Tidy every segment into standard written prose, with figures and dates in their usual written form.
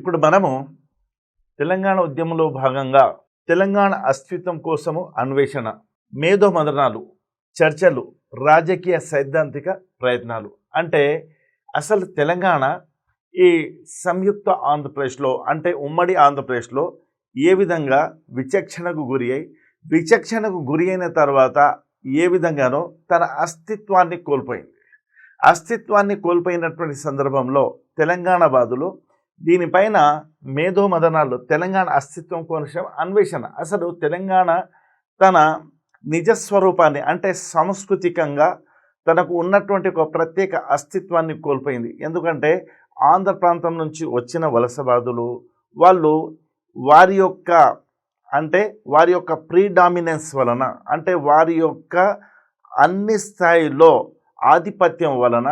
ఇప్పుడు మనము తెలంగాణ ఉద్యమంలో భాగంగా తెలంగాణ అస్తిత్వం కోసము అన్వేషణ, మేధో మదనాలు, చర్చలు, రాజకీయ సైద్ధాంతిక ప్రయత్నాలు. అంటే అసలు తెలంగాణ ఈ సంయుక్త ఆంధ్రప్రదేశ్లో అంటే ఉమ్మడి ఆంధ్రప్రదేశ్లో ఏ విధంగా విచక్షణకు గురి అయిన తర్వాత ఏ విధంగానో తన అస్తిత్వాన్ని కోల్పోయినటువంటి సందర్భంలో తెలంగాణ బాధలు దీనిపైన మేధో మదనాలు, తెలంగాణ అస్తిత్వం కోసం అన్వేషణ. అసలు తెలంగాణ తన నిజస్వరూపాన్ని అంటే సాంస్కృతికంగా తనకు ఉన్నటువంటి ఒక ప్రత్యేక అస్తిత్వాన్ని కోల్పోయింది. ఎందుకంటే ఆంధ్ర ప్రాంతం నుంచి వచ్చిన వలసవాదులు వాళ్ళు వారి యొక్క ప్రీడామినెన్స్ వలన, అంటే వారి యొక్క అన్ని స్థాయిలో ఆధిపత్యం వలన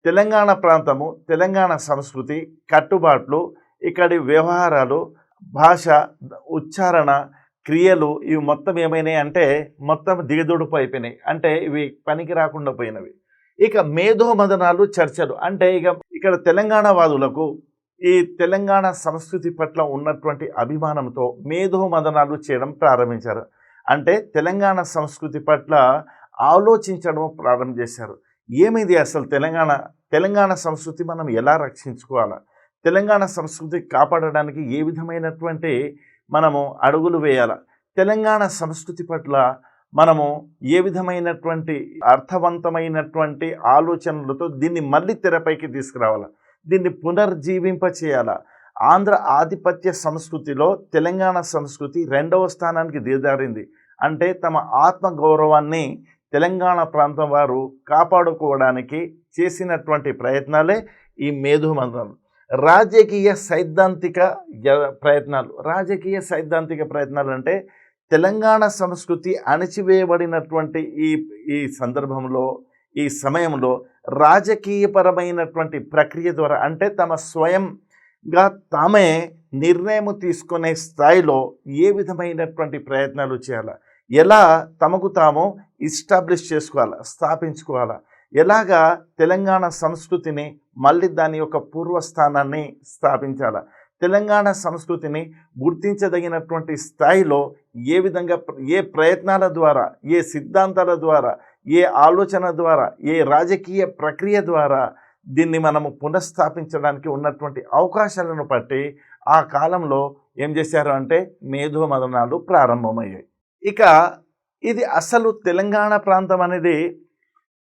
తెలంగాణ ప్రాంతము, తెలంగాణ సంస్కృతి, కట్టుబాట్లు, ఇక్కడి వ్యవహారాలు, భాష, ఉచ్చారణ, క్రియలు ఇవి మొత్తం ఏమైనాయి అంటే మొత్తం దిగదుడుపు అయిపోయినాయి. అంటే ఇవి పనికి రాకుండా పోయినవి. ఇక మేధో మదనాలు, చర్చలు అంటే ఇక్కడ తెలంగాణ వాదులకు ఈ తెలంగాణ సంస్కృతి పట్ల ఉన్నటువంటి అభిమానంతో మేధో మదనాలు చేయడం ప్రారంభించారు. అంటే తెలంగాణ సంస్కృతి పట్ల ఆలోచించడం ప్రారంభం చేశారు. ఏమిది అసలు తెలంగాణ సంస్కృతి మనం ఎలా రక్షించుకోవాలా, తెలంగాణ సంస్కృతి కాపాడడానికి ఏ విధమైనటువంటి మనము అడుగులు వేయాలా, తెలంగాణ సంస్కృతి పట్ల మనము ఏ విధమైనటువంటి అర్థవంతమైనటువంటి ఆలోచనలతో దీన్ని మళ్ళీ తెరపైకి తీసుకురావాలా, దీన్ని పునర్జీవింప చేయాలా. ఆంధ్ర ఆధిపత్య సంస్కృతిలో తెలంగాణ సంస్కృతి 2వ స్థానానికి దిగజారింది. అంటే తమ ఆత్మగౌరవాన్ని తెలంగాణ ప్రాంతం వారు కాపాడుకోవడానికి చేసినటువంటి ప్రయత్నాలే ఈ మేధో మదనాలు. రాజకీయ సైద్ధాంతిక ప్రయత్నాలు అంటే తెలంగాణ సంస్కృతి అణచివేయబడినటువంటి ఈ సందర్భంలో, ఈ సమయంలో రాజకీయపరమైనటువంటి ప్రక్రియ ద్వారా, అంటే తమ స్వయంగా తామే నిర్ణయం తీసుకునే స్థాయిలో ఏ విధమైనటువంటి ప్రయత్నాలు చేయాలా, ఎలా తమకు తాము స్థాపించుకోవాలా, ఎలాగా తెలంగాణ సంస్కృతిని మళ్ళీ దాని యొక్క పూర్వస్థానాన్ని స్థాపించాలా, తెలంగాణ సంస్కృతిని గుర్తించదగినటువంటి స్థాయిలో ఏ విధంగా, ఏ ప్రయత్నాల ద్వారా, ఏ సిద్ధాంతాల ద్వారా, ఏ ఆలోచన ద్వారా, ఏ రాజకీయ ప్రక్రియ ద్వారా దీన్ని మనము పునఃస్థాపించడానికి ఉన్నటువంటి అవకాశాలను బట్టి ఆ కాలంలో ఏం చేశారు అంటే మేధో మదనాలు ప్రారంభమయ్యాయి. ఇక ఇది అసలు తెలంగాణ ప్రాంతం అనేది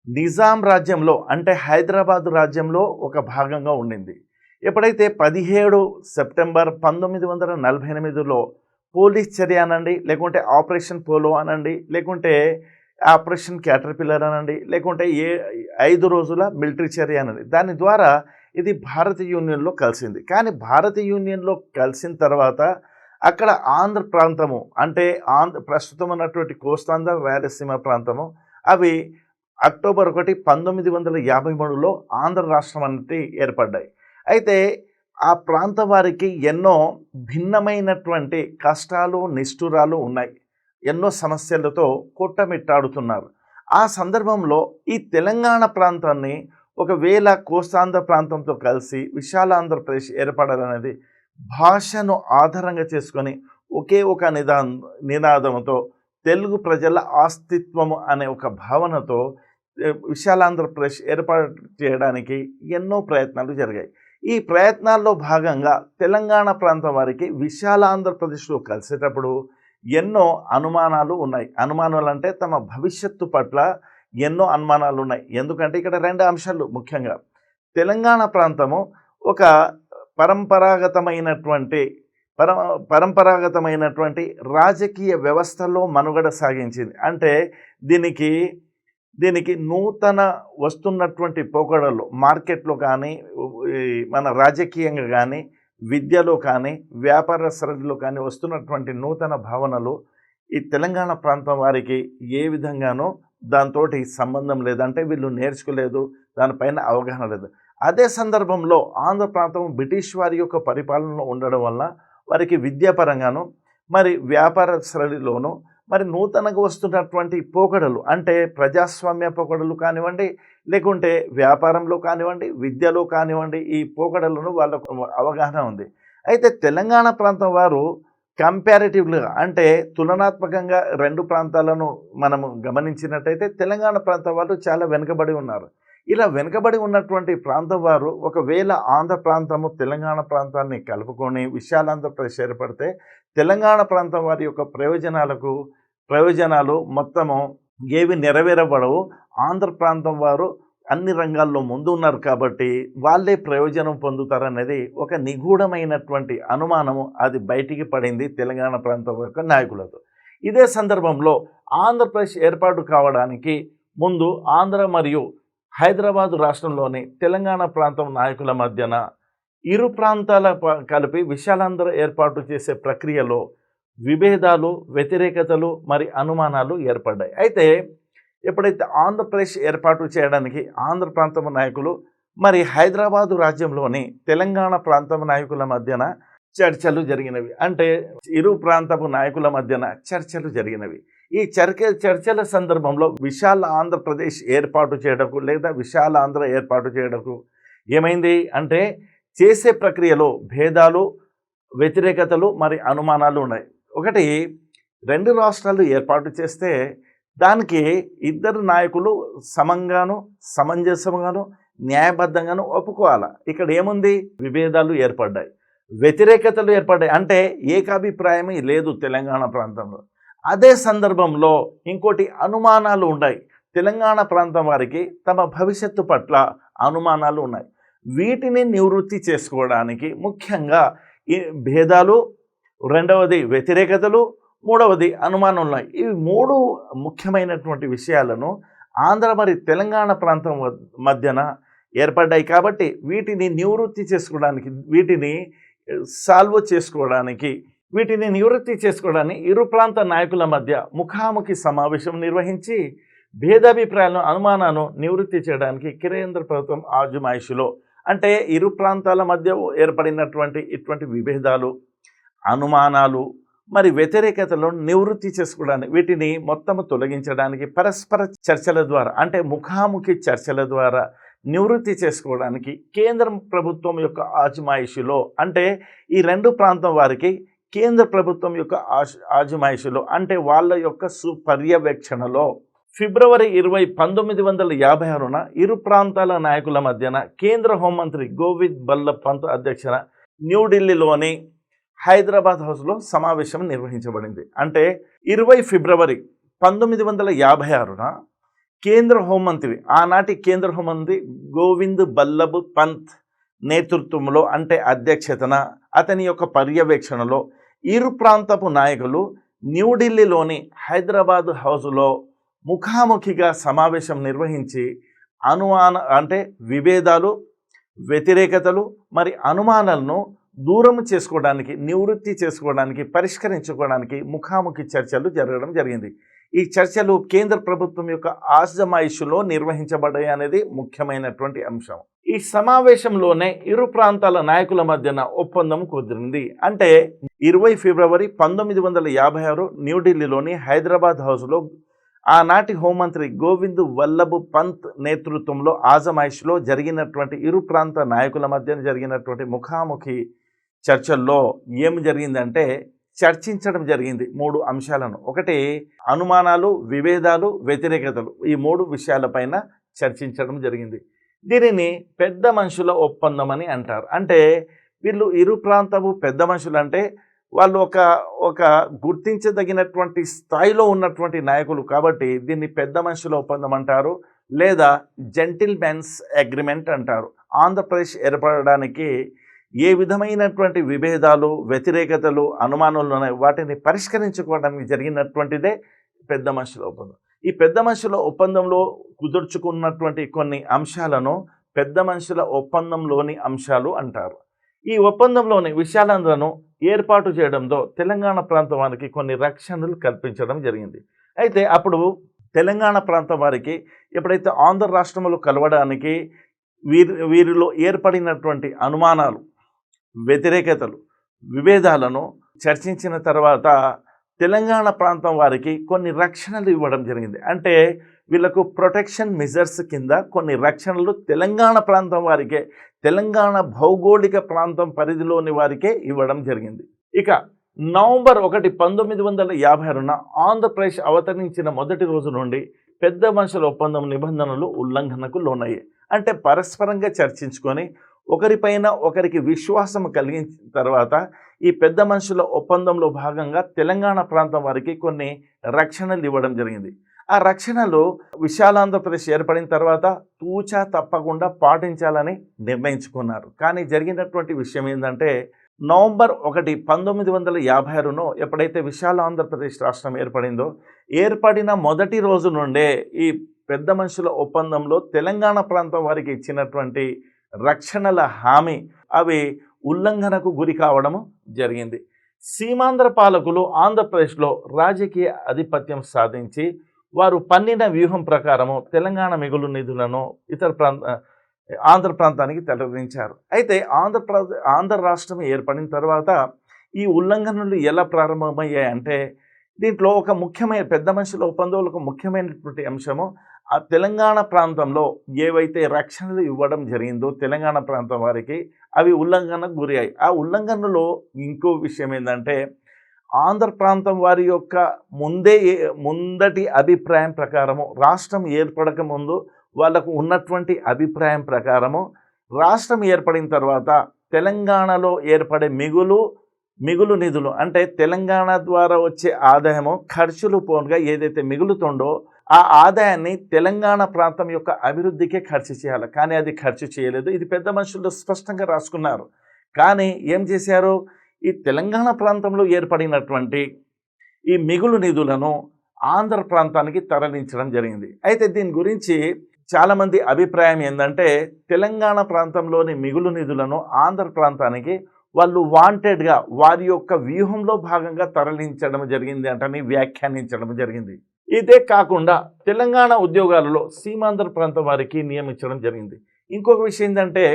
నిజాం రాజ్యంలో అంటే హైదరాబాదు రాజ్యంలో ఒక భాగంగా ఉండింది. ఎప్పుడైతే 17 సెప్టెంబర్ 1948లో పోలీస్ చర్య అనండి, లేకుంటే ఆపరేషన్ పోలో అనండి, లేకుంటే ఆపరేషన్ క్యాటర్పిల్లర్ అనండి, లేకుంటే 5 రోజుల మిలిటరీ చర్య అనండి, దాని ద్వారా ఇది భారత యూనియన్లో కలిసింది. కానీ భారత యూనియన్లో కలిసిన తర్వాత అక్కడ ఆంధ్ర ప్రాంతము అంటే ప్రస్తుతం ఉన్నటువంటి కోస్తాంధ్ర, రాయలసీమ ప్రాంతము అవి అక్టోబర్ 1, 1953లో ఆంధ్ర రాష్ట్రం అనేది ఏర్పడ్డాయి. అయితే ఆ ప్రాంత వారికి ఎన్నో భిన్నమైనటువంటి కష్టాలు, నిష్ఠురాలు ఉన్నాయి. ఎన్నో సమస్యలతో కొట్టమిట్టాడుతున్నారు. ఆ సందర్భంలో ఈ తెలంగాణ ప్రాంతాన్ని ఒకవేళ కోస్తాంధ్ర ప్రాంతంతో కలిసి విశాల ఆంధ్రప్రదేశ్ ఏర్పడాలనేది భాషను ఆధారంగా చేసుకొని ఒకే ఒక నినాదంతో తెలుగు ప్రజల అస్తిత్వము అనే ఒక భావనతో విశాలాంధ్రప్రదేశ్ ఏర్పాటు చేయడానికి ఎన్నో ప్రయత్నాలు జరిగాయి. ఈ ప్రయత్నాల్లో భాగంగా తెలంగాణ ప్రాంతం వారికి విశాలాంధ్రప్రదేశ్లో కలిసేటప్పుడు ఎన్నో అనుమానాలు ఉన్నాయి. అనుమానాలు అంటే తమ భవిష్యత్తు పట్ల ఎన్నో అనుమానాలు ఉన్నాయి. ఎందుకంటే ఇక్కడ 2 అంశాలు ముఖ్యంగా. తెలంగాణ ప్రాంతము ఒక పరంపరాగతమైనటువంటి రాజకీయ వ్యవస్థలో మనుగడ సాగించింది. అంటే దీనికి నూతన వస్తున్నటువంటి పోకడలు మార్కెట్లో కానీ, మన రాజకీయంగా కానీ, విద్యలో కానీ, వ్యాపార సరళిలో కానీ వస్తున్నటువంటి నూతన భావనలు ఈ తెలంగాణ ప్రాంతం వారికి ఏ విధంగానో దాంతో సంబంధం లేదంటే వీళ్ళు నేర్చుకోలేదు, దానిపైన అవగాహన లేదు. అదే సందర్భంలో ఆంధ్ర ప్రాంతం బ్రిటిష్ వారి యొక్క పరిపాలనలో ఉండడం వల్ల వారికి విద్యాపరంగాను, మరి వ్యాపార సరళిలోనూ, మరి నూతనంగా వస్తున్నటువంటి పోకడలు అంటే ప్రజాస్వామ్య పోకడలు కానివ్వండి, లేకుంటే వ్యాపారంలో కానివ్వండి, విద్యలో కానివ్వండి, ఈ పోకడలను వాళ్ళకు అవగాహన ఉంది. అయితే తెలంగాణ ప్రాంతం వారు కంపారిటివ్లీగా అంటే తులనాత్మకంగా రెండు ప్రాంతాలను మనము గమనించినట్టయితే తెలంగాణ ప్రాంతం వారు చాలా వెనుకబడి ఉన్నారు. ఇలా వెనుకబడి ఉన్నటువంటి ప్రాంతం వారు ఒకవేళ ఆంధ్ర ప్రాంతము తెలంగాణ ప్రాంతాన్ని కలుపుకొని విశాలాంధ్రప్రదేశ్ ఏర్పడితే తెలంగాణ ప్రాంతం వారి యొక్క ప్రయోజనాలు మొత్తము ఏవి నెరవేరబడవు. ఆంధ్ర ప్రాంతం వారు అన్ని రంగాల్లో ముందు ఉన్నారు కాబట్టి వాళ్ళే ప్రయోజనం పొందుతారనేది ఒక నిగూఢమైనటువంటి అనుమానము అది బయటికి పడింది తెలంగాణ ప్రాంతం యొక్క నాయకులతో. ఇదే సందర్భంలో ఆంధ్రప్రదేశ్ ఏర్పాటు కావడానికి ముందు ఆంధ్ర మరియు హైదరాబాదు రాష్ట్రంలోని తెలంగాణ ప్రాంతం నాయకుల మధ్యన ఇరు ప్రాంతాల కలిపి విశాలాంధ్ర ఏర్పాటు చేసే ప్రక్రియలో విభేదాలు, వ్యతిరేకతలు మరి అనుమానాలు ఏర్పడ్డాయి. అయితే ఎప్పుడైతే ఆంధ్రప్రదేశ్ ఏర్పాటు చేయడానికి ఆంధ్ర ప్రాంతం నాయకులు మరి హైదరాబాదు రాజ్యంలోని తెలంగాణ ప్రాంతం నాయకుల మధ్యన చర్చలు జరిగినవి. అంటే ఇరు ప్రాంతపు నాయకుల మధ్యన చర్చలు జరిగినవి. ఈ చర్చల సందర్భంలో విశాల ఆంధ్రప్రదేశ్ ఏర్పాటు చేయడకు లేదా విశాల ఆంధ్ర ఏర్పాటు చేయడకు ఏమైంది అంటే చేసే ప్రక్రియలో భేదాలు, వ్యతిరేకతలు మరి అనుమానాలు ఉన్నాయి. ఒకటి, రెండు రాష్ట్రాలు ఏర్పాటు చేస్తే దానికి ఇద్దరు నాయకులు సమంగాను, సమంజసంగాను, న్యాయబద్ధంగాను ఒప్పుకోవాలి. ఇక్కడ ఏముంది? విభేదాలు ఏర్పడ్డాయి, వ్యతిరేకతలు ఏర్పడ్డాయి. అంటే ఏకాభిప్రాయమే లేదు తెలంగాణ ప్రాంతంలో. అదే సందర్భంలో ఇంకోటి అనుమానాలు ఉన్నాయి. తెలంగాణ ప్రాంతం వారికి తమ భవిష్యత్తు పట్ల అనుమానాలు ఉన్నాయి. వీటిని నివృత్తి చేసుకోవడానికి ముఖ్యంగా ఈ భేదాలు, రెండవది వ్యతిరేకతలు, మూడవది అనుమానం ఉన్నాయి. ఇవి మూడు ముఖ్యమైనటువంటి విషయాలను ఆంధ్ర మరి తెలంగాణ ప్రాంతం మధ్యన ఏర్పడ్డాయి కాబట్టి వీటిని నివృత్తి చేసుకోవడానికి, వీటిని నివృత్తి చేసుకోవడానికి ఇరు ప్రాంత నాయకుల మధ్య ముఖాముఖి సమావేశం నిర్వహించి భేదాభిప్రాయాలను, అనుమానాలను నివృత్తి చేయడానికి కేంద్ర ప్రభుత్వం ఆజమాయిషిలో అంటే ఇరు ప్రాంతాల మధ్య ఏర్పడినటువంటి ఇటువంటి విభేదాలు, అనుమానాలు మరి వ్యతిరేకతలను నివృత్తి చేసుకోవడానికి, వీటిని మొత్తము తొలగించడానికి పరస్పర చర్చల ద్వారా అంటే ముఖాముఖి చర్చల ద్వారా నివృత్తి చేసుకోవడానికి కేంద్ర ప్రభుత్వం యొక్క ఆజమాయిషిలో అంటే ఈ రెండు ప్రాంతం వారికి కేంద్ర ప్రభుత్వం యొక్క ఆజమాయిషిలో అంటే వాళ్ళ యొక్క పర్యవేక్షణలో ఫిబ్రవరి 20, 1956న ఇరు ప్రాంతాల నాయకుల మధ్యన కేంద్ర హోంమంత్రి గోవింద్ బల్లభ్ పంత్ అధ్యక్షన న్యూఢిల్లీలోని హైదరాబాద్ హౌస్లో సమావేశం నిర్వహించబడింది. అంటే 20 ఫిబ్రవరి 1956న కేంద్ర హోంమంత్రి, ఆనాటి కేంద్ర హోంమంత్రి గోవింద్ బల్లభ్ పంత్ నేతృత్వంలో అంటే అధ్యక్షతన, అతని యొక్క పర్యవేక్షణలో ఇరు ప్రాంతపు నాయకులు న్యూఢిల్లీలోని హైదరాబాద్ హౌస్లో ముఖాముఖిగా సమావేశం నిర్వహించి విభేదాలు, వ్యతిరేకతలు మరి అనుమానాలను దూరం చేసుకోవడానికి, నివృత్తి చేసుకోవడానికి, పరిష్కరించుకోవడానికి ముఖాముఖి చర్చలు జరగడం జరిగింది. ఈ చర్చలు కేంద్ర ప్రభుత్వం యొక్క ఆజమాయిషిలో నిర్వహించబడ్డాయి అనేది ముఖ్యమైనటువంటి అంశం. ఈ సమావేశంలోనే ఇరు ప్రాంతాల నాయకుల మధ్యన ఒప్పందం కుదిరింది. అంటే 20 ఫిబ్రవరి 1956 న్యూఢిల్లీలోని హైదరాబాద్ హౌస్లో ఆనాటి హోంమంత్రి గోవింద్ వల్లభ్ పంత్ నేతృత్వంలో ఆజమాయిషిలో జరిగినటువంటి ఇరు ప్రాంత నాయకుల మధ్యన జరిగినటువంటి ముఖాముఖి చర్చల్లో ఏం జరిగిందంటే చర్చించడం జరిగింది 3 అంశాలను. ఒకటి, అనుమానాలు, విభేదాలు, వ్యతిరేకతలు, ఈ 3 విషయాలపైన చర్చించడం జరిగింది. దీనిని పెద్ద మనుషుల ఒప్పందం అని అంటారు. అంటే వీళ్ళు ఇరు ప్రాంతపు పెద్ద మనుషులు అంటే వాళ్ళు ఒక గుర్తించదగినటువంటి స్థాయిలో ఉన్నటువంటి నాయకులు కాబట్టి దీన్ని పెద్ద మనుషుల ఒప్పందం అంటారు, లేదా జెంటిల్మెన్స్ అగ్రిమెంట్ అంటారు. ఆంధ్రప్రదేశ్ ఏర్పడడానికి ఏ విధమైనటువంటి విభేదాలు, వ్యతిరేకతలు, అనుమానాలు ఉన్నాయి వాటిని పరిష్కరించుకోవడానికి జరిగినటువంటిదే పెద్ద మనుషుల ఒప్పందం. ఈ పెద్ద మనుషుల ఒప్పందంలో కుదుర్చుకున్నటువంటి కొన్ని అంశాలను పెద్ద మనుషుల ఒప్పందంలోని అంశాలు అంటారు. ఈ ఒప్పందంలోని విశాలాంధ్రను ఏర్పాటు చేయడంతో తెలంగాణ ప్రాంతం వారికి కొన్ని రక్షణలు కల్పించడం జరిగింది. అయితే అప్పుడు తెలంగాణ ప్రాంతం వారికి ఎప్పుడైతే ఆంధ్ర రాష్ట్రంలో కలవడానికి వీరిలో ఏర్పడినటువంటి అనుమానాలు, వ్యతిరేకతలు, విభేదాలను చర్చించిన తర్వాత తెలంగాణ ప్రాంతం వారికి కొన్ని రక్షణలు ఇవ్వడం జరిగింది. అంటే వీళ్ళకు ప్రొటెక్షన్ మెజర్స్ కింద కొన్ని రక్షణలు తెలంగాణ ప్రాంతం వారికే, తెలంగాణ భౌగోళిక ప్రాంతం పరిధిలోని వారికే ఇవ్వడం జరిగింది. ఇక నవంబర్ 1, 1956న ఆంధ్రప్రదేశ్ అవతరించిన మొదటి రోజు నుండి పెద్ద మనుషుల ఒప్పందం నిబంధనలు ఉల్లంఘనకు లోనయ్యాయి. అంటే పరస్పరంగా చర్చించుకొని ఒకరిపైన ఒకరికి విశ్వాసం కలిగించిన తర్వాత ఈ పెద్ద మనుషుల ఒప్పందంలో భాగంగా తెలంగాణ ప్రాంతం వారికి కొన్ని రక్షణలు ఇవ్వడం జరిగింది. ఆ రక్షణలు విశాలాంధ్రప్రదేశ్ ఏర్పడిన తర్వాత తూచా తప్పకుండా పాటించాలని నిర్ణయించుకున్నారు. కానీ జరిగినటువంటి విషయం ఏంటంటే నవంబర్ 1, 1956 ఎప్పుడైతే విశాల ఆంధ్రప్రదేశ్ రాష్ట్రం ఏర్పడిందో ఏర్పడిన మొదటి రోజు నుండే ఈ పెద్ద మనుషుల ఒప్పందంలో తెలంగాణ ప్రాంతం వారికి ఇచ్చినటువంటి రక్షణల హామీ అవి ఉల్లంఘనకు గురి కావడము జరిగింది. సీమాంధ్ర పాలకులు ఆంధ్రప్రదేశ్లో రాజకీయ ఆధిపత్యం సాధించి వారు పన్నిన వ్యూహం ప్రకారము తెలంగాణ మిగులు నిధులను ఆంధ్ర ప్రాంతానికి తరలించారు. అయితే ఆంధ్ర రాష్ట్రం ఏర్పడిన తర్వాత ఈ ఉల్లంఘనలు ఎలా ప్రారంభమయ్యాయంటే దీంట్లో ఒక ముఖ్యమైన పెద్ద మనుషుల ఒప్పందంలో ఒక ముఖ్యమైనటువంటి అంశము ఆ తెలంగాణ ప్రాంతంలో ఏవైతే రక్షణలు ఇవ్వడం జరిగిందో తెలంగాణ ప్రాంతం వారికి అవి ఉల్లంఘనకు గురయ్యాయి. ఆ ఉల్లంఘనలో ఇంకో విషయం ఏంటంటే ఆంధ్ర ప్రాంతం వారి యొక్క ముందటి అభిప్రాయం ప్రకారము రాష్ట్రం ఏర్పడక ముందు వాళ్ళకు ఉన్నటువంటి అభిప్రాయం ప్రకారము రాష్ట్రం ఏర్పడిన తర్వాత తెలంగాణలో ఏర్పడే మిగులు నిధులు అంటే తెలంగాణ ద్వారా వచ్చే ఆదాయము ఖర్చులు పోనుగా ఏదైతే మిగులుతుందో ఆ ఆదాయాన్ని తెలంగాణ ప్రాంతం యొక్క అభివృద్ధికే ఖర్చు చేయాలి. కానీ అది ఖర్చు చేయలేదు. ఇది పెద్ద మనుషులు స్పష్టంగా రాసుకున్నారు. కానీ ఏం చేశారు, ఈ తెలంగాణ ప్రాంతంలో ఏర్పడినటువంటి ఈ మిగులు నిధులను ఆంధ్ర ప్రాంతానికి తరలించడం జరిగింది. అయితే దీని గురించి చాలామంది అభిప్రాయం ఏంటంటే తెలంగాణ ప్రాంతంలోని మిగులు నిధులను ఆంధ్ర ప్రాంతానికి వాళ్ళు వాంటెడ్గా వారి యొక్క వ్యూహంలో భాగంగా తరలించడం జరిగింది అంటని వ్యాఖ్యానించడం జరిగింది. ఇదే కాకుండా తెలంగాణ ఉద్యోగాలలో సీమాంధ్ర ప్రాంతం వారికి నియమించడం జరిగింది. ఇంకొక విషయం ఏంటంటే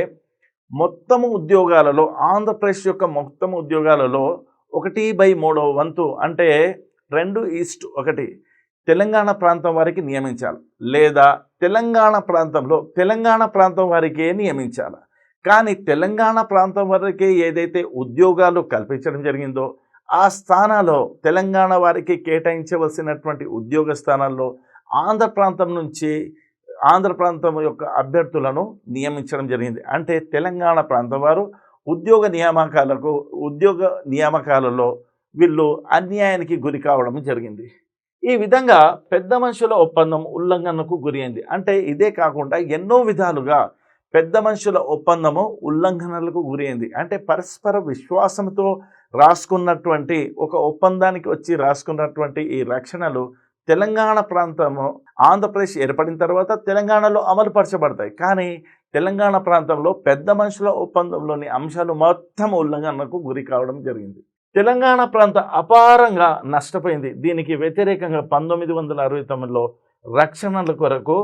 మొత్తము ఉద్యోగాలలో ఆంధ్రప్రదేశ్ యొక్క మొత్తం ఉద్యోగాలలో 1/3 వంతు అంటే 2:1 తెలంగాణ ప్రాంతం వారికి నియమించాలి, లేదా తెలంగాణ ప్రాంతం వారికే నియమించాలి. కానీ తెలంగాణ ప్రాంతం వారికి ఏదైతే ఉద్యోగాలు కల్పించడం జరిగిందో ఆ స్థానాల్లో తెలంగాణ వారికి కేటాయించవలసినటువంటి ఉద్యోగ స్థానాల్లో ఆంధ్ర ప్రాంతం యొక్క అభ్యర్థులను నియమించడం జరిగింది. అంటే తెలంగాణ ప్రాంతం వారు ఉద్యోగ నియామకాలలో వీళ్ళు అన్యాయానికి గురి కావడం జరిగింది. ఈ విధంగా పెద్ద మనుషుల ఒప్పందం ఉల్లంఘనకు గురి అయింది. అంటే ఇదే కాకుండా ఎన్నో విధాలుగా పెద్ద మనుషుల ఒప్పందము ఉల్లంఘనలకు గురి అయింది. అంటే పరస్పర విశ్వాసంతో రాసుకున్నటువంటి ఒక ఒప్పందానికి వచ్చి రాసుకున్నటువంటి ఈ రక్షణలు తెలంగాణ ప్రాంతము ఆంధ్రప్రదేశ్ ఏర్పడిన తర్వాత తెలంగాణలో అమలుపరచబడతాయి. కానీ తెలంగాణ ప్రాంతంలో పెద్ద మనుషుల ఒప్పందంలోని అంశాలు మొత్తం ఉల్లంఘనకు గురి కావడం జరిగింది. తెలంగాణ ప్రాంతం అపారంగా నష్టపోయింది. దీనికి వ్యతిరేకంగా 1969లో రక్షణల కొరకు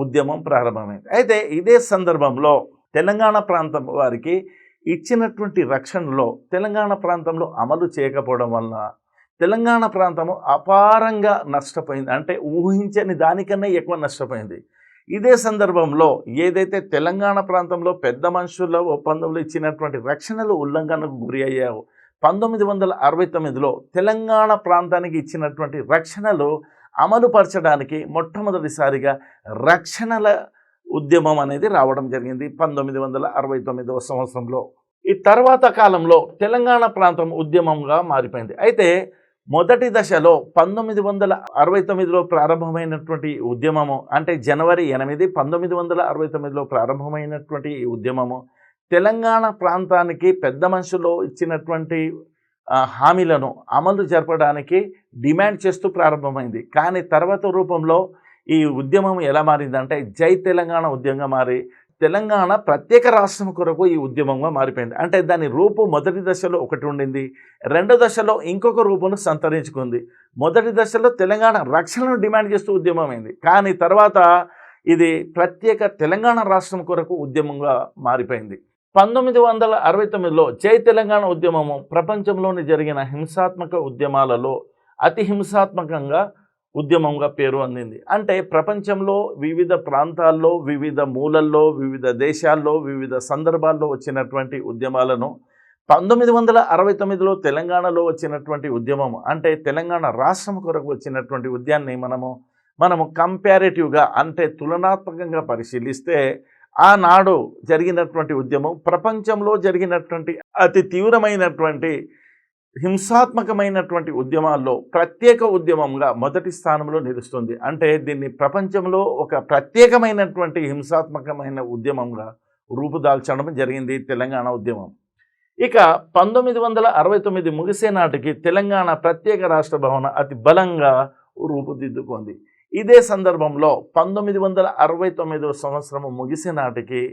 ఉద్యమం ప్రారంభమైంది. అయితే ఇదే సందర్భంలో తెలంగాణ ప్రాంతం వారికి ఇచ్చినటువంటి రక్షణలో తెలంగాణ ప్రాంతంలో అమలు చేయకపోవడం వలన తెలంగాణ ప్రాంతము అపారంగా నష్టపోయింది. అంటే ఊహించని దానికన్నా ఎక్కువ నష్టపోయింది. ఇదే సందర్భంలో ఏదైతే తెలంగాణ ప్రాంతంలో పెద్ద మనుషుల ఒప్పందంలో ఇచ్చినటువంటి రక్షణలు ఉల్లంఘనకు గురి అయ్యాయో 1969లో తెలంగాణ ప్రాంతానికి ఇచ్చినటువంటి రక్షణలు అమలుపరచడానికి మొట్టమొదటిసారిగా రక్షణల ఉద్యమం అనేది రావడం జరిగింది 1969వ సంవత్సరంలో. ఈ తర్వాత కాలంలో తెలంగాణ ప్రాంతం ఉద్యమంగా మారిపోయింది. అయితే మొదటి దశలో 1969లో ప్రారంభమైనటువంటి ఉద్యమము అంటే జనవరి 8, 1969లో ప్రారంభమైనటువంటి ఈ ఉద్యమము తెలంగాణ ప్రాంతానికి పెద్ద మనుషులు ఇచ్చినటువంటి హామీలను అమలు జరపడానికి డిమాండ్ చేస్తూ ప్రారంభమైంది. కానీ తర్వాత రూపంలో ఈ ఉద్యమం ఎలా మారిందంటే జై తెలంగాణ ఉద్యమంగా మారి తెలంగాణ ప్రత్యేక రాష్ట్రం కొరకు ఈ ఉద్యమంగా మారిపోయింది. అంటే దాని రూపం మొదటి దశలో ఒకటి ఉండింది, రెండో దశలో ఇంకొక రూపంలో సంతరించుకుంది. మొదటి దశలో తెలంగాణ రక్షణను డిమాండ్ చేస్తూ ఉద్యమమైంది. కానీ తర్వాత ఇది ప్రత్యేక తెలంగాణ రాష్ట్రం కొరకు ఉద్యమంగా మారిపోయింది. 1969లో జై తెలంగాణ ఉద్యమము ప్రపంచంలోని జరిగిన హింసాత్మక ఉద్యమాలలో అతి హింసాత్మకంగా ఉద్యమంగా పేరు అందింది. అంటే ప్రపంచంలో వివిధ ప్రాంతాల్లో, వివిధ మూలల్లో, వివిధ దేశాల్లో, వివిధ సందర్భాల్లో వచ్చినటువంటి ఉద్యమాలను 1969లో తెలంగాణలో వచ్చినటువంటి ఉద్యమం, అంటే తెలంగాణ రాష్ట్రం కొరకు వచ్చినటువంటి ఉద్యాన్ని మనము కంపారిటివ్గా అంటే తులనాత్మకంగా పరిశీలిస్తే ఆనాడు జరిగినటువంటి ఉద్యమం ప్రపంచంలో జరిగినటువంటి అతి తీవ్రమైనటువంటి హింసాత్మకమైనటువంటి ఉద్యమాల్లో ప్రత్యేక ఉద్యమంగా మొదటి స్థానంలో నిలుస్తుంది. అంటే దీన్ని ప్రపంచంలో ఒక ప్రత్యేకమైనటువంటి హింసాత్మకమైన ఉద్యమంగా రూపుదాల్చడం జరిగింది తెలంగాణ ఉద్యమం. ఇక 1969 ముగిసే నాటికి తెలంగాణ ప్రత్యేక రాష్ట్ర భావన అతి బలంగా రూపుదిద్దుకుంది. ఇదే సందర్భంలో 1969 సంవత్సరం ముగిసే నాటికి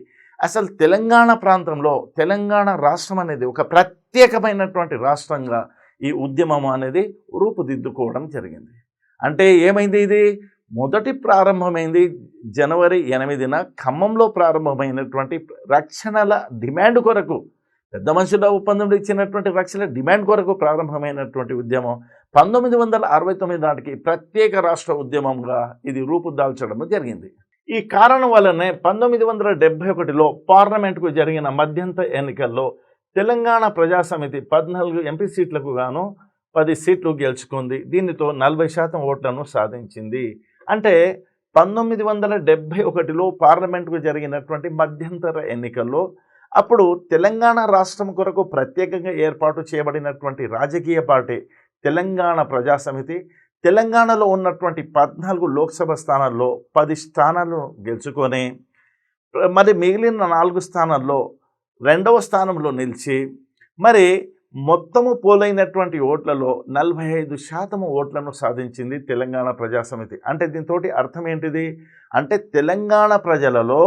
అసలు తెలంగాణ ప్రాంతంలో తెలంగాణ రాష్ట్రం అనేది ఒక ప్రత్యేకమైనటువంటి రాష్ట్రంగా ఈ ఉద్యమం అనేది రూపుదిద్దుకోవడం జరిగింది. అంటే ఏమైంది, ఇది మొదటి ప్రారంభమైంది జనవరి 8న ఖమ్మంలో ప్రారంభమైనటువంటి రక్షణల డిమాండ్ కొరకు, పెద్ద మనుషుల ఒప్పందంలో ఇచ్చినటువంటి రక్షణ డిమాండ్ కొరకు ప్రారంభమైనటువంటి ఉద్యమం 1969 నాటికి ప్రత్యేక రాష్ట్ర ఉద్యమంగా ఇది రూపుదాల్చడం జరిగింది. ఈ కారణం వల్లనే 1971లో పార్లమెంటుకు జరిగిన మధ్యంతర ఎన్నికల్లో తెలంగాణ ప్రజాసమితి 14 ఎంపీ సీట్లకు గాను 10 సీట్లు గెలుచుకుంది. దీనితో 40% ఓట్లను సాధించింది. అంటే 1971లో పార్లమెంటుకు జరిగినటువంటి మధ్యంతర ఎన్నికల్లో అప్పుడు తెలంగాణ రాష్ట్రం కొరకు ప్రత్యేకంగా ఏర్పాటు చేయబడినటువంటి రాజకీయ పార్టీ తెలంగాణ ప్రజాసమితి తెలంగాణలో ఉన్నటువంటి 14 లోక్సభ స్థానాల్లో 10 స్థానాలు గెలుచుకొని మరి మిగిలిన 4 స్థానాల్లో 2వ స్థానంలో నిలిచి మరి మొత్తము పోలైనటువంటి ఓట్లలో 45% ఓట్లను సాధించింది తెలంగాణ ప్రజాసమితి. అంటే దీంతో అర్థం ఏంటిది అంటే తెలంగాణ ప్రజలలో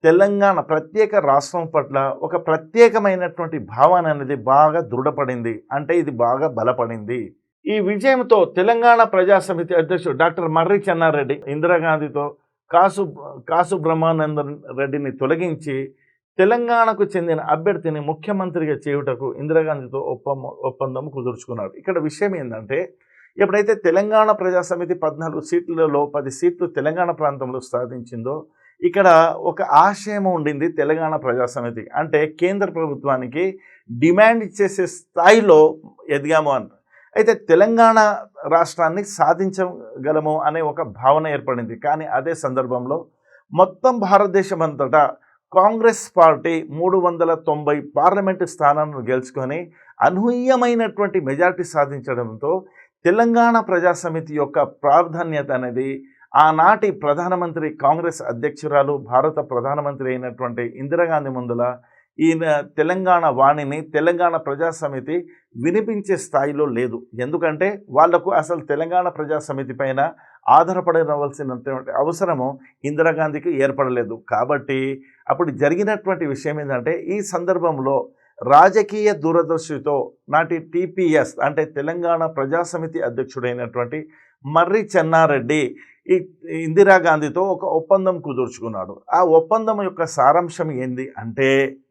తెలంగాణ ప్రత్యేక రాష్ట్రం పట్ల ఒక ప్రత్యేకమైనటువంటి భావన అనేది బాగా దృఢపడింది. అంటే ఇది బాగా బలపడింది. ఈ విజయంతో తెలంగాణ ప్రజాసమితి అధ్యక్షుడు డాక్టర్ మర్రి చెన్నారెడ్డి ఇందిరాగాంధీతో కాసు బ్రహ్మానందన్ రెడ్డిని తొలగించి తెలంగాణకు చెందిన అభ్యర్థిని ముఖ్యమంత్రిగా చేయుటకు ఇందిరాగాంధీతో ఒప్పందం కుదుర్చుకున్నాడు. ఇక్కడ విషయం ఏంటంటే ఎప్పుడైతే తెలంగాణ ప్రజాసమితి 14 సీట్లలో 10 సీట్లు తెలంగాణ ప్రాంతంలో సాధించిందో ఇక్కడ ఒక ఆశయం ఉండింది తెలంగాణ ప్రజాసమితి. అంటే కేంద్ర ప్రభుత్వానికి డిమాండ్ చేసే స్థాయిలో ఎదిగాము అని. అయితే తెలంగాణ రాష్ట్రాన్ని సాధించగలము అనే ఒక భావన ఏర్పడింది. కానీ అదే సందర్భంలో మొత్తం భారతదేశం అంతటా కాంగ్రెస్ పార్టీ 390 పార్లమెంటు స్థానాలను గెలుచుకొని అనూహ్యమైనటువంటి మెజారిటీ సాధించడంతో తెలంగాణ ప్రజాసమితి యొక్క ప్రాధాన్యత అనేది ఆనాటి ప్రధానమంత్రి కాంగ్రెస్ అధ్యక్షురాలు భారత ప్రధానమంత్రి అయినటువంటి ఇందిరాగాంధీ ముందల ఈయన తెలంగాణ వాణిని తెలంగాణ ప్రజాసమితి వినిపించే స్థాయిలో లేదు. ఎందుకంటే వాళ్లకు అసలు తెలంగాణ ప్రజాసమితి పైన ఆధారపడవలసినటువంటి అవసరము ఇందిరాగాంధీకి ఏర్పడలేదు. కాబట్టి అప్పుడు జరిగినటువంటి విషయం ఏంటంటే ఈ సందర్భంలో రాజకీయ దూరదర్శితో నాటి టీపీఎస్ అంటే తెలంగాణ ప్రజాసమితి అధ్యక్షుడైనటువంటి మర్రి చెన్నారెడ్డి ఈ ఇందిరాగాంధీతో ఒక ఒప్పందం కుదుర్చుకున్నాడు. ఆ ఒప్పందం యొక్క సారాంశం ఏంది అంటే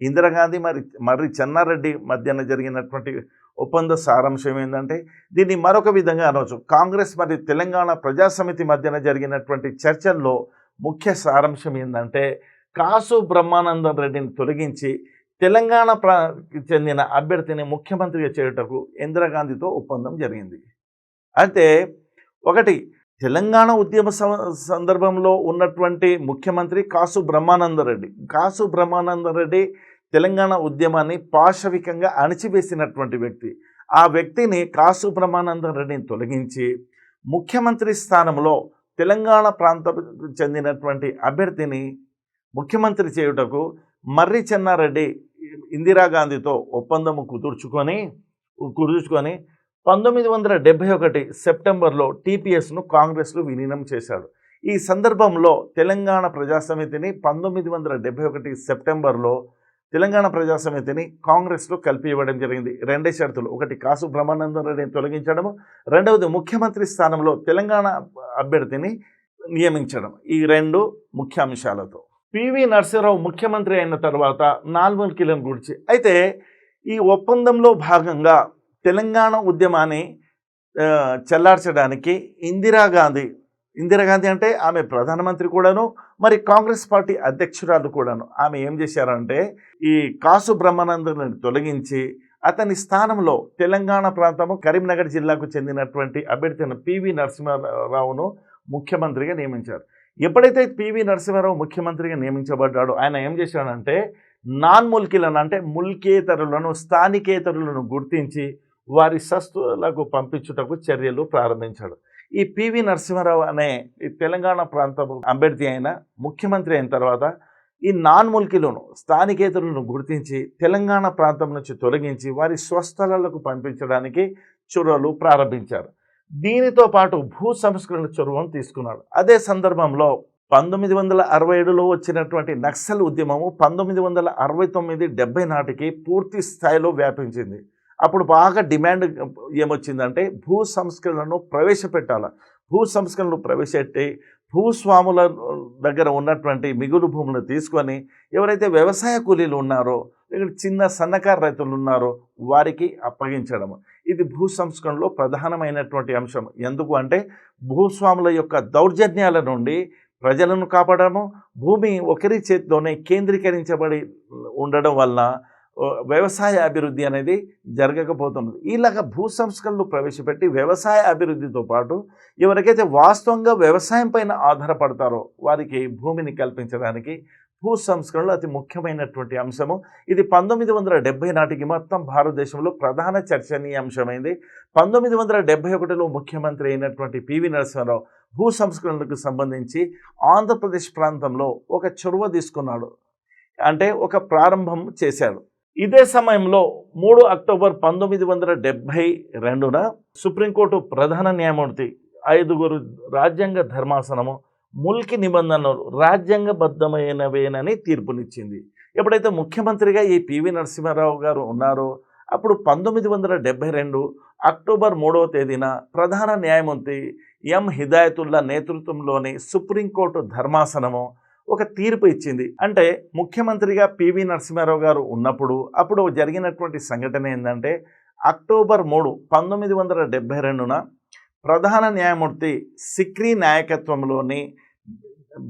ఇందిరాగాంధీ మర్రి చెన్నారెడ్డి మధ్యన జరిగినటువంటి ఒప్పంద సారాంశం ఏంటంటే దీన్ని మరొక విధంగా అనవచ్చు. కాంగ్రెస్ మరియు తెలంగాణ ప్రజాసమితి మధ్యన జరిగినటువంటి చర్చల్లో ముఖ్య సారాంశం ఏంటంటే కాసు బ్రహ్మానందం రెడ్డిని తొలగించి తెలంగాణ చెందిన అభ్యర్థిని ముఖ్యమంత్రిగా చేయుటకు ఇందిరాగాంధీతో ఒప్పందం జరిగింది. అయితే ఒకటి తెలంగాణ ఉద్యమ సందర్భంలో ఉన్నటువంటి ముఖ్యమంత్రి కాసు బ్రహ్మానందరెడ్డి తెలంగాణ ఉద్యమాన్ని పాశవికంగా అణిచివేసినటువంటి వ్యక్తి. ఆ వ్యక్తిని కాసు బ్రహ్మానందరెడ్డిని తొలగించి ముఖ్యమంత్రి స్థానంలో తెలంగాణ ప్రాంతానికి చెందినటువంటి అభ్యర్థిని ముఖ్యమంత్రి చేయుటకు మర్రి చెన్నారెడ్డి ఇందిరాగాంధీతో ఒప్పందము కుదుర్చుకొని 1971 సెప్టెంబర్లో టీపీఎస్ను కాంగ్రెస్లో విలీనం చేశాడు. ఈ సందర్భంలో తెలంగాణ ప్రజాసమితిని 1971 సెప్టెంబర్లో తెలంగాణ ప్రజాసమితిని కాంగ్రెస్లో కలిపి ఇవ్వడం జరిగింది. 2 షరతులు, ఒకటి కాసు బ్రహ్మానందం రెడ్డిని తొలగించడము, రెండవది ముఖ్యమంత్రి స్థానంలో తెలంగాణ అభ్యర్థిని నియమించడం. ఈ 2 ముఖ్య అంశాలతో పివి నరసింహారావు ముఖ్యమంత్రి అయిన తర్వాత 4 కిలోల గురించి అయితే ఈ ఒప్పందంలో భాగంగా తెలంగాణ ఉద్యమాన్ని చెల్లార్చడానికి ఇందిరాగాంధీ అంటే ఆమె ప్రధానమంత్రి కూడాను, మరి కాంగ్రెస్ పార్టీ అధ్యక్షురాలు కూడాను. ఆమె ఏం చేశారంటే ఈ కాసు బ్రహ్మానందని తొలగించి అతని స్థానంలో తెలంగాణ ప్రాంతము కరీంనగర్ జిల్లాకు చెందినటువంటి అభ్యర్థి పివి నరసింహారావును ముఖ్యమంత్రిగా నియమించారు. ఎప్పుడైతే పివి నరసింహారావు ముఖ్యమంత్రిగా నియమించబడ్డాడో ఆయన ఏం చేశాడంటే నాన్ ముల్కీలను అంటే ముల్కేతరులను, స్థానికేతరులను గుర్తించి వారి స్వస్థలకు పంపించుటకు చర్యలు ప్రారంభించాడు. ఈ పివి నరసింహారావు అనే ఈ తెలంగాణ ప్రాంతం అభ్యర్థి అయిన ముఖ్యమంత్రి అయిన తర్వాత ఈ నాన్ ముల్కీలను, స్థానికేతరులను గుర్తించి తెలంగాణ ప్రాంతం నుంచి తొలగించి వారి స్వస్థలాలకు పంపించడానికి చొరవలు ప్రారంభించారు. దీనితో పాటు భూ సంస్కరణ చొరవను తీసుకున్నాడు. అదే సందర్భంలో 1967లో వచ్చినటువంటి నక్సల్ ఉద్యమము 1969-70 నాటికి పూర్తి స్థాయిలో వ్యాపించింది. అప్పుడు బాగా డిమాండ్ ఏమొచ్చిందంటే భూ సంస్కరణను ప్రవేశపెట్టాలి. భూ సంస్కరణలు ప్రవేశపెట్టి భూస్వాముల దగ్గర ఉన్నటువంటి మిగులు భూములను తీసుకొని ఎవరైతే వ్యవసాయ కూలీలు ఉన్నారో, ఇక్కడ చిన్న సన్నకారు రైతులు ఉన్నారో వారికి అప్పగించడం. ఇది భూ సంస్కరణలో ప్రధానమైనటువంటి అంశం. ఎందుకు అంటే భూస్వాముల యొక్క దౌర్జన్యాల నుండి ప్రజలను కాపాడము, భూమి ఒకరి చేతిలోనే కేంద్రీకరించబడి ఉండడం వలన వ్యవసాయ అభివృద్ధి అనేది జరగకపోతుంది. ఇలాగ భూ సంస్కరణలు ప్రవేశపెట్టి వ్యవసాయ అభివృద్ధితో పాటు ఎవరికైతే వాస్తవంగా వ్యవసాయం పైన ఆధారపడతారో వారికి భూమిని కల్పించడానికి భూ సంస్కరణలు అతి ముఖ్యమైనటువంటి అంశము. ఇది 1970 నాటికి మొత్తం భారతదేశంలో ప్రధాన చర్చనీయాంశమైంది. 1971లో ముఖ్యమంత్రి అయినటువంటి పివి నరసింహారావు భూ సంస్కరణలకు సంబంధించి ఆంధ్రప్రదేశ్ ప్రాంతంలో ఒక చొరవ తీసుకున్నాడు, అంటే ఒక ప్రారంభం చేశాడు. ఇదే సమయంలో 3 అక్టోబర్ 1972న సుప్రీంకోర్టు ప్రధాన న్యాయమూర్తి 5 రాజ్యాంగ ధర్మాసనము ముల్కీ నిబంధనలు రాజ్యాంగబద్ధమైనవేనని తీర్పునిచ్చింది. ఎప్పుడైతే ముఖ్యమంత్రిగా ఈ పివి నరసింహారావు గారు ఉన్నారో అప్పుడు 1972 అక్టోబర్ 3వ తేదీన ప్రధాన న్యాయమూర్తి ఎం హిదాయతుల్లా నేతృత్వంలోని సుప్రీంకోర్టు ధర్మాసనము ఒక తీర్పు ఇచ్చింది. అంటే ముఖ్యమంత్రిగా పివి నరసింహారావు గారు ఉన్నప్పుడు అప్పుడు జరిగినటువంటి సంఘటన ఏంటంటే అక్టోబర్ 3, 1972న ప్రధాన న్యాయమూర్తి సిక్రీ నాయకత్వంలోని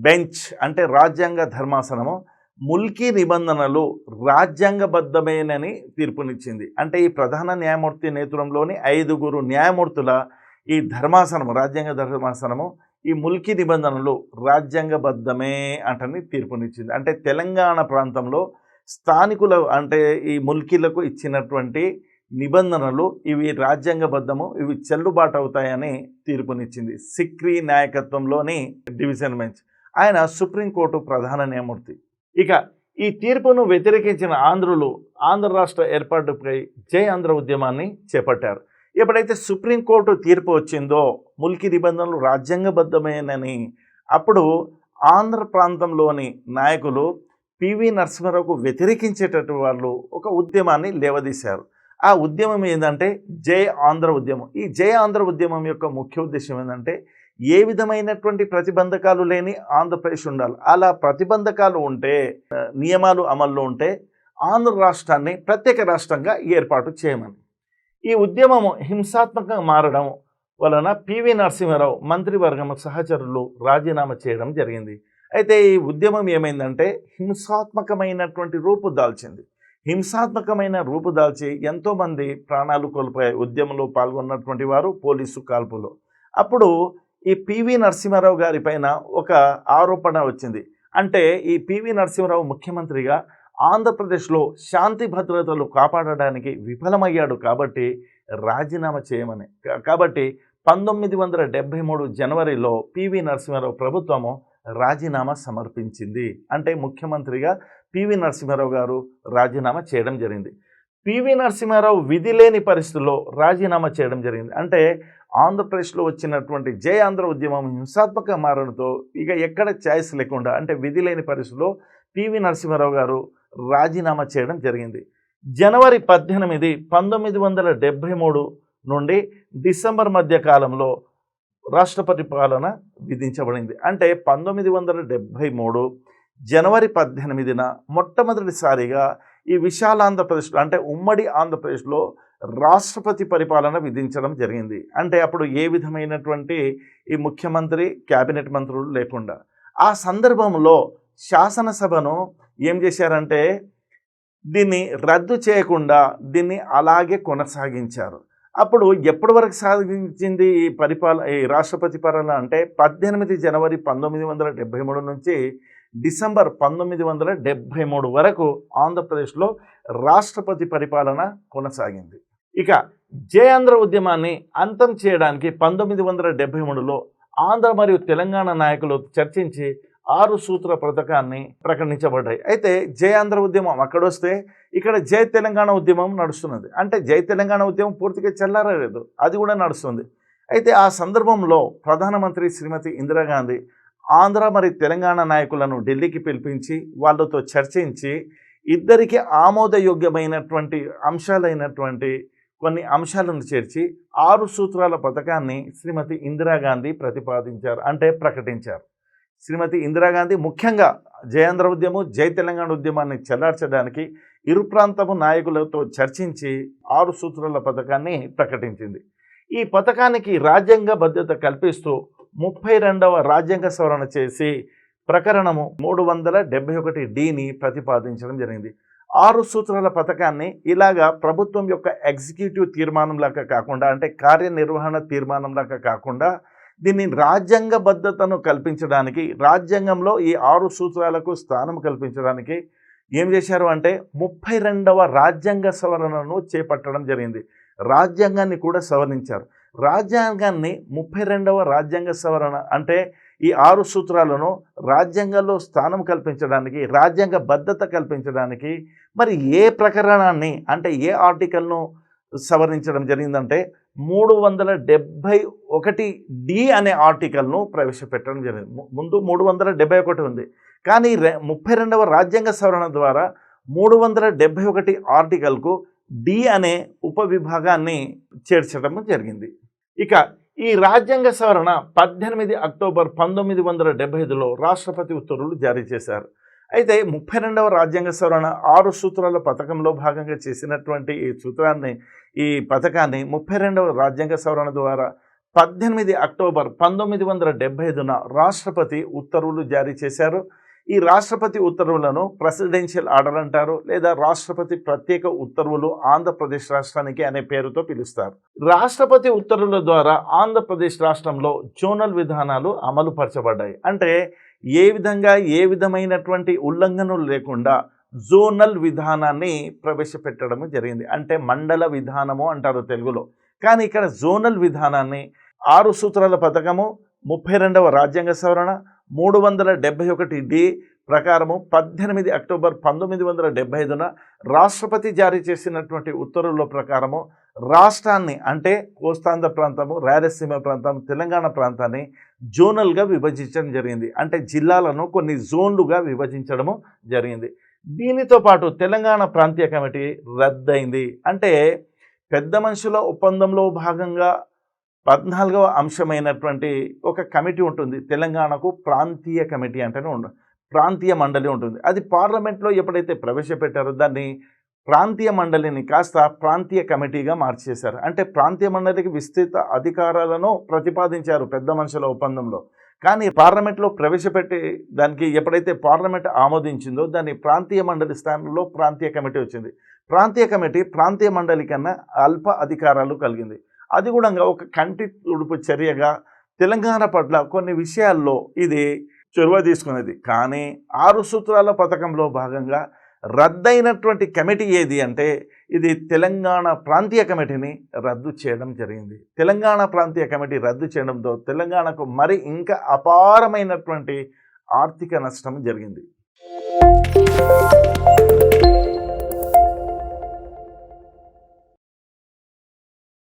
బెంచ్ అంటే రాజ్యాంగ ధర్మాసనము ముల్కీ నిబంధనలు రాజ్యాంగబద్ధమేనని తీర్పునిచ్చింది. అంటే ఈ ప్రధాన న్యాయమూర్తి నేతృత్వంలోని 5 న్యాయమూర్తుల ఈ ధర్మాసనము రాజ్యాంగ ధర్మాసనము ఈ ముల్కీ నిబంధనలు రాజ్యాంగబద్ధమే అంటని తీర్పునిచ్చింది. అంటే తెలంగాణ ప్రాంతంలో స్థానికుల అంటే ఈ ముల్కీలకు ఇచ్చినటువంటి నిబంధనలు ఇవి రాజ్యాంగబద్ధము, ఇవి చెల్లుబాటు అవుతాయని తీర్పునిచ్చింది సిక్రీ నాయకత్వంలోని డివిజన్ బెంచ్. ఆయన సుప్రీంకోర్టు ప్రధాన న్యాయమూర్తి. ఇక ఈ తీర్పును వ్యతిరేకించిన ఆంధ్రులు ఆంధ్ర రాష్ట్ర ఏర్పాటుపై జై ఆంధ్ర ఉద్యమాన్ని చేపట్టారు. ఎప్పుడైతే సుప్రీంకోర్టు తీర్పు వచ్చిందో ముల్కీ నిబంధనలు రాజ్యాంగబద్ధమేనని అప్పుడు ఆంధ్ర ప్రాంతంలోని నాయకులు పివి నరసింహారావుకు వ్యతిరేకించేటటువంటి వాళ్ళు ఒక ఉద్యమాన్ని లేవదీశారు. ఆ ఉద్యమం ఏంటంటే జై ఆంధ్ర ఉద్యమం. ఈ జై ఆంధ్ర ఉద్యమం యొక్క ముఖ్య ఉద్దేశం ఏంటంటే ఏ విధమైనటువంటి ప్రతిబంధకాలు లేని ఆంధ్రప్రదేశ్ ఉండాలి. అలా ప్రతిబంధకాలు ఉంటే, నియమాలు అమల్లో ఉంటే ఆంధ్ర రాష్ట్రాన్ని ప్రత్యేక రాష్ట్రంగా ఏర్పాటు చేయమని. ఈ ఉద్యమము హింసాత్మకంగా మారడం వలన పివి నరసింహారావు మంత్రివర్గం సహచరులు రాజీనామా చేయడం జరిగింది. అయితే ఈ ఉద్యమం ఏమైందంటే హింసాత్మకమైనటువంటి రూపు దాల్చింది. హింసాత్మకమైన రూపు దాల్చి ఎంతోమంది ప్రాణాలు కోల్పోయాయి ఉద్యమంలో పాల్గొన్నటువంటి వారు పోలీసు కాల్పులో. అప్పుడు ఈ పివి నరసింహారావు గారి పైన ఒక ఆరోపణ వచ్చింది. అంటే ఈ పివి నరసింహారావు ముఖ్యమంత్రిగా ఆంధ్రప్రదేశ్లో శాంతి భద్రతలు కాపాడడానికి విఫలమయ్యాడు కాబట్టి రాజీనామా చేయమని. కాబట్టి 1973 జనవరిలో పివి నరసింహారావు ప్రభుత్వము రాజీనామా సమర్పించింది. అంటే ముఖ్యమంత్రిగా పివి నరసింహారావు గారు రాజీనామా చేయడం జరిగింది. పివి నరసింహారావు విధి లేని పరిస్థితుల్లో రాజీనామా చేయడం జరిగింది. అంటే ఆంధ్రప్రదేశ్లో వచ్చినటువంటి జై ఆంధ్ర ఉద్యమం హింసాత్మక మారడంతో ఇక ఎక్కడ ఛాయిస్ లేకుండా అంటే విధి లేని పరిస్థితుల్లో పివి నరసింహారావు గారు రాజీనామా చేయడం జరిగింది. జనవరి 18, 1973 నుండి డిసెంబర్ మధ్య కాలంలో రాష్ట్రపతి పాలన విధించబడింది. అంటే 1973 జనవరి 18న మొట్టమొదటిసారిగా ఈ విశాల ఆంధ్రప్రదేశ్లో అంటే ఉమ్మడి ఆంధ్రప్రదేశ్లో రాష్ట్రపతి పరిపాలన విధించడం జరిగింది. అంటే అప్పుడు ఏ విధమైనటువంటి ఈ ముఖ్యమంత్రి, క్యాబినెట్ మంత్రులు లేకుండా. ఆ సందర్భంలో శాసనసభను ఏం చేశారంటే దీన్ని రద్దు చేయకుండా దీన్ని అలాగే కొనసాగించారు. అప్పుడు ఎప్పటి వరకు సాగించింది ఈ రాష్ట్రపతి పాలన అంటే 18 జనవరి 1973 నుంచి డిసెంబర్ 1973 వరకు ఆంధ్రప్రదేశ్లో రాష్ట్రపతి పరిపాలన కొనసాగింది. ఇక జయాంధ్ర ఉద్యమాన్ని అంతం చేయడానికి 1973లో ఆంధ్ర మరియు తెలంగాణ నాయకులు చర్చించి 6 సూత్ర పథకాన్ని ప్రకటించబడ్డాయి. అయితే జయాంధ్ర ఉద్యమం అక్కడొస్తే ఇక్కడ జై తెలంగాణ ఉద్యమం నడుస్తున్నది. అంటే జై తెలంగాణ ఉద్యమం పూర్తిగా చల్లారలేదు, అది కూడా నడుస్తుంది. అయితే ఆ సందర్భంలో ప్రధానమంత్రి శ్రీమతి ఇందిరాగాంధీ ఆంధ్ర మరియు తెలంగాణ నాయకులను ఢిల్లీకి పిలిపించి వాళ్ళతో చర్చించి ఇద్దరికి ఆమోదయోగ్యమైనటువంటి అంశాలైనటువంటి కొన్ని అంశాలను చేర్చి 6 సూత్రాల పథకాన్ని శ్రీమతి ఇందిరాగాంధీ ప్రతిపాదించారు, అంటే ప్రకటించారు. శ్రీమతి ఇందిరాగాంధీ ముఖ్యంగా జయాంధ్ర ఉద్యమం, జై తెలంగాణ ఉద్యమాన్ని చెల్లార్చడానికి ఇరు ప్రాంతపు నాయకులతో చర్చించి 6 సూత్రాల పథకాన్ని ప్రకటించింది. ఈ పథకానికి రాజ్యాంగ భద్రత కల్పిస్తూ 32వ రాజ్యాంగ సవరణ చేసి ప్రకరణము 371(d)ని ప్రతిపాదించడం జరిగింది. 6 సూత్రాల పథకాన్ని ఇలాగా ప్రభుత్వం యొక్క ఎగ్జిక్యూటివ్ తీర్మానంలాగా కాకుండా, అంటే కార్యనిర్వహణ తీర్మానంలాగా కాకుండా దీన్ని రాజ్యాంగబద్ధతను కల్పించడానికి, రాజ్యాంగంలో ఈ 6 సూత్రాలకు స్థానం కల్పించడానికి ఏం చేశారు అంటే 32వ రాజ్యాంగ సవరణను చేపట్టడం జరిగింది. రాజ్యాంగాన్ని కూడా సవరించారు. రాజ్యాంగాన్ని 32వ రాజ్యాంగ సవరణ అంటే ఈ 6 సూత్రాలను రాజ్యాంగంలో స్థానం కల్పించడానికి, రాజ్యాంగ భద్రత కల్పించడానికి మరి ఏ ప్రకరణాన్ని అంటే ఏ ఆర్టికల్ను సవరించడం జరిగిందంటే 371(d) అనే ఆర్టికల్ను ప్రవేశపెట్టడం జరిగింది. ముందు 371 ఉంది, కానీ 32వ రాజ్యాంగ సవరణ ద్వారా 371 ఆర్టికల్కు డి అనే ఉపవిభాగాన్ని చేర్చడం జరిగింది. ఇక ఈ రాజ్యాంగ సవరణ 18 అక్టోబర్ 1975లో రాష్ట్రపతి ఉత్తర్వులు జారీ చేశారు. అయితే 32వ రాజ్యాంగ సవరణ 6 సూత్రాల పథకంలో భాగంగా చేసినటువంటి ఈ పథకాన్ని 32వ రాజ్యాంగ సవరణ ద్వారా 18 అక్టోబర్ 1975న రాష్ట్రపతి ఉత్తర్వులు జారీ చేశారు. ఈ రాష్ట్రపతి ఉత్తర్వులను ప్రెసిడెన్షియల్ ఆర్డర్ అంటారు, లేదా రాష్ట్రపతి ప్రత్యేక ఉత్తర్వులు ఆంధ్రప్రదేశ్ రాష్ట్రానికి అనే పేరుతో పిలుస్తారు. రాష్ట్రపతి ఉత్తర్వుల ద్వారా ఆంధ్రప్రదేశ్ రాష్ట్రంలో జోనల్ విధానాలు అమలు పరచబడ్డాయి. అంటే ఏ విధమైనటువంటి ఉల్లంఘనలు లేకుండా జోనల్ విధానాన్ని ప్రవేశపెట్టడం జరిగింది. అంటే మండల విధానము అంటారు తెలుగులో, కానీ ఇక్కడ జోనల్ విధానాన్ని 6 సూత్రాల పథకము, 32వ రాజ్యాంగ సవరణ, 371(d) ప్రకారము 18 అక్టోబర్ 1975న రాష్ట్రపతి జారీ చేసినటువంటి ఉత్తర్వుల ప్రకారము రాష్ట్రాన్ని అంటే కోస్తాంధ్ర ప్రాంతము, రాయలసీమ ప్రాంతం, తెలంగాణ ప్రాంతాన్ని జోనల్గా విభజించడం జరిగింది. అంటే జిల్లాలను కొన్ని జోన్లుగా విభజించడము జరిగింది. దీనితో పాటు తెలంగాణ ప్రాంతీయ కమిటీ రద్దయింది. అంటే పెద్ద మనుషుల ఒప్పందంలో భాగంగా 14వ అంశమైనటువంటి ఒక కమిటీ ఉంటుంది. తెలంగాణకు ప్రాంతీయ కమిటీ అంటేనే ప్రాంతీయ మండలి ఉంటుంది. అది పార్లమెంట్లో ఎప్పుడైతే ప్రవేశపెట్టారో దాన్ని ప్రాంతీయ మండలిని కాస్త ప్రాంతీయ కమిటీగా మార్చేశారు. అంటే ప్రాంతీయ మండలికి విస్తృత అధికారాలను ప్రతిపాదించారు పెద్ద మనుషుల ఒప్పందంలో. కానీ పార్లమెంట్లో ప్రవేశపెట్టి దానికి ఎప్పుడైతే పార్లమెంట్ ఆమోదించిందో దాన్ని ప్రాంతీయ మండలి స్థానంలో ప్రాంతీయ కమిటీ వచ్చింది. ప్రాంతీయ కమిటీ ప్రాంతీయ మండలి కన్నా అల్ప అధికారాలు కలిగింది. అది కూడా ఒక కంటి తుడుపు చర్యగా తెలంగాణ పట్ల కొన్ని విషయాల్లో ఇది చొరవ తీసుకునేది. కానీ 6 సూత్రాల పథకంలో భాగంగా రద్దయినటువంటి కమిటీ ఏది అంటే ఇది తెలంగాణ ప్రాంతీయ కమిటీని రద్దు చేయడం జరిగింది. తెలంగాణ ప్రాంతీయ కమిటీ రద్దు చేయడంతో తెలంగాణకు మరి ఇంకా అపారమైనటువంటి ఆర్థిక నష్టం జరిగింది.